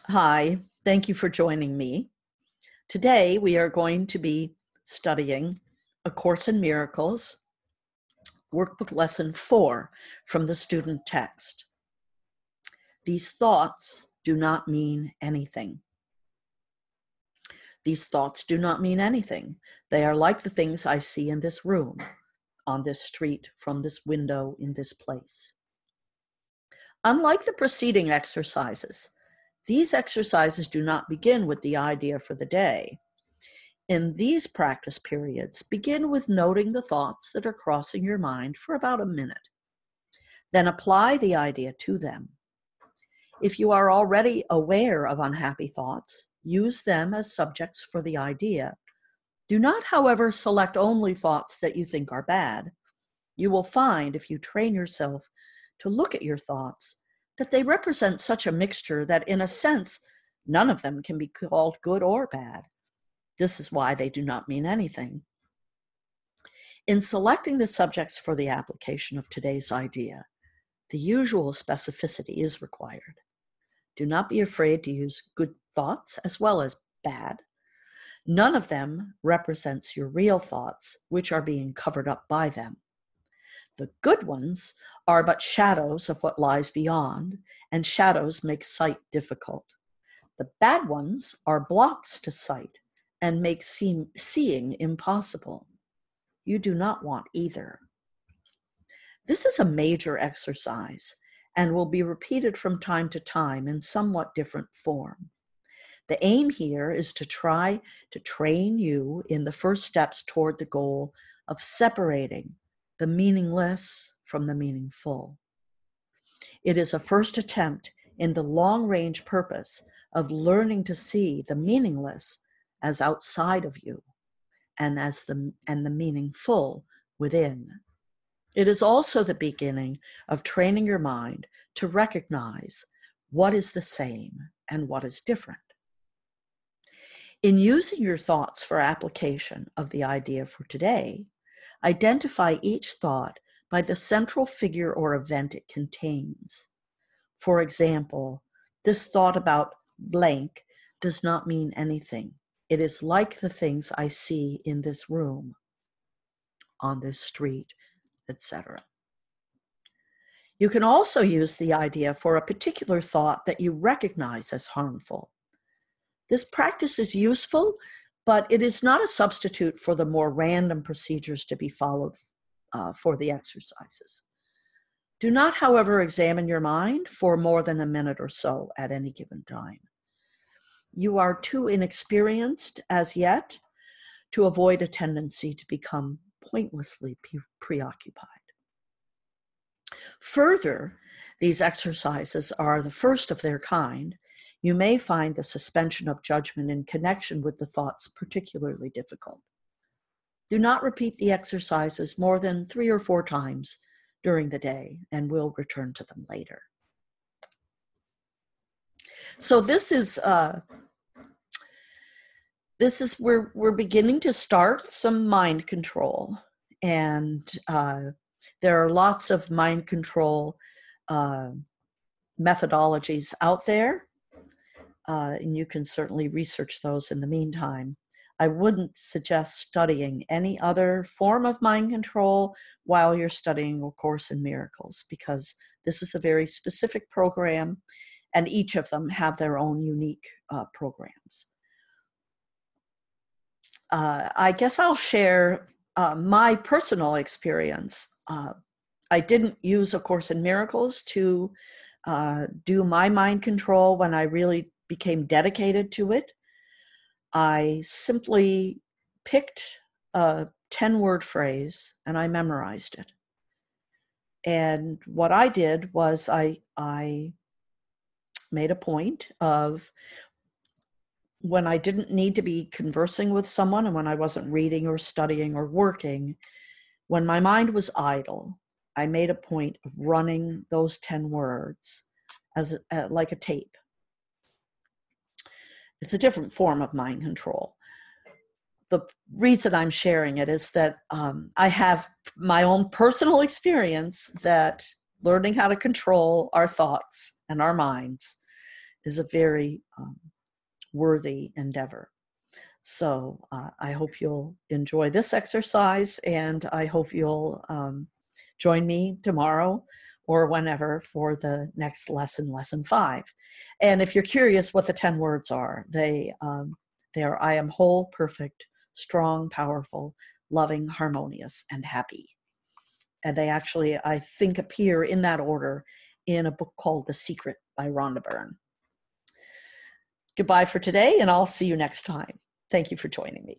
Hi, thank you for joining me. Today we are going to be studying A Course in Miracles, Workbook Lesson 4 from the student text. These thoughts do not mean anything. These thoughts do not mean anything. They are like the things I see in this room, on this street, from this window, in this place. Unlike the preceding exercises, these exercises do not begin with the idea for the day. In these practice periods, begin with noting the thoughts that are crossing your mind for about a minute. Then apply the idea to them. If you are already aware of unhappy thoughts, use them as subjects for the idea. Do not, however, select only thoughts that you think are bad. You will find, if you train yourself to look at your thoughts, that they represent such a mixture that, in a sense, none of them can be called good or bad. This is why they do not mean anything. In selecting the subjects for the application of today's idea, the usual specificity is required. Do not be afraid to use good thoughts as well as bad. None of them represents your real thoughts, which are being covered up by them. The good ones are but shadows of what lies beyond, and shadows make sight difficult. The bad ones are blocks to sight and make seeing impossible. You do not want either. This is a major exercise and will be repeated from time to time in somewhat different form. The aim here is to try to train you in the first steps toward the goal of separating the meaningless from the meaningful. It is a first attempt in the long-range purpose of learning to see the meaningless as outside of you and the meaningful within. It is also the beginning of training your mind to recognize what is the same and what is different. In using your thoughts for application of the idea for today, identify each thought by the central figure or event it contains. For example, this thought about blank does not mean anything. It is like the things I see in this room, on this street, etc. You can also use the idea for a particular thought that you recognize as harmful. This practice is useful, but it is not a substitute for the more random procedures to be followed for the exercises. Do not, however, examine your mind for more than a minute or so at any given time. You are too inexperienced as yet to avoid a tendency to become pointlessly preoccupied. Further, these exercises are the first of their kind. You may find the suspension of judgment in connection with the thoughts particularly difficult. Do not repeat the exercises more than 3 or 4 times during the day, and we'll return to them later. So this is where we're beginning to start some mind control, and there are lots of mind control methodologies out there, and you can certainly research those in the meantime. I wouldn't suggest studying any other form of mind control while you're studying A Course in Miracles, because this is a very specific program, and each of them have their own unique programs. I guess I'll share my personal experience. I didn't use A Course in Miracles to do my mind control when I really became dedicated to it. I simply picked a 10-word phrase and I memorized it. And what I did was I made a point of, when I didn't need to be conversing with someone and when I wasn't reading or studying or working, when my mind was idle, I made a point of running those 10 words as like a tape. It's a different form of mind control. The reason I'm sharing it is that I have my own personal experience that learning how to control our thoughts and our minds is a very worthy endeavor. So I hope you'll enjoy this exercise, and I hope you'll join me tomorrow or whenever for the next lesson, lesson 5. And if you're curious what the 10 words are, they are I am whole, perfect, strong, powerful, loving, harmonious, and happy. And they actually, I think, appear in that order in a book called The Secret by Rhonda Byrne. Goodbye for today, and I'll see you next time. Thank you for joining me.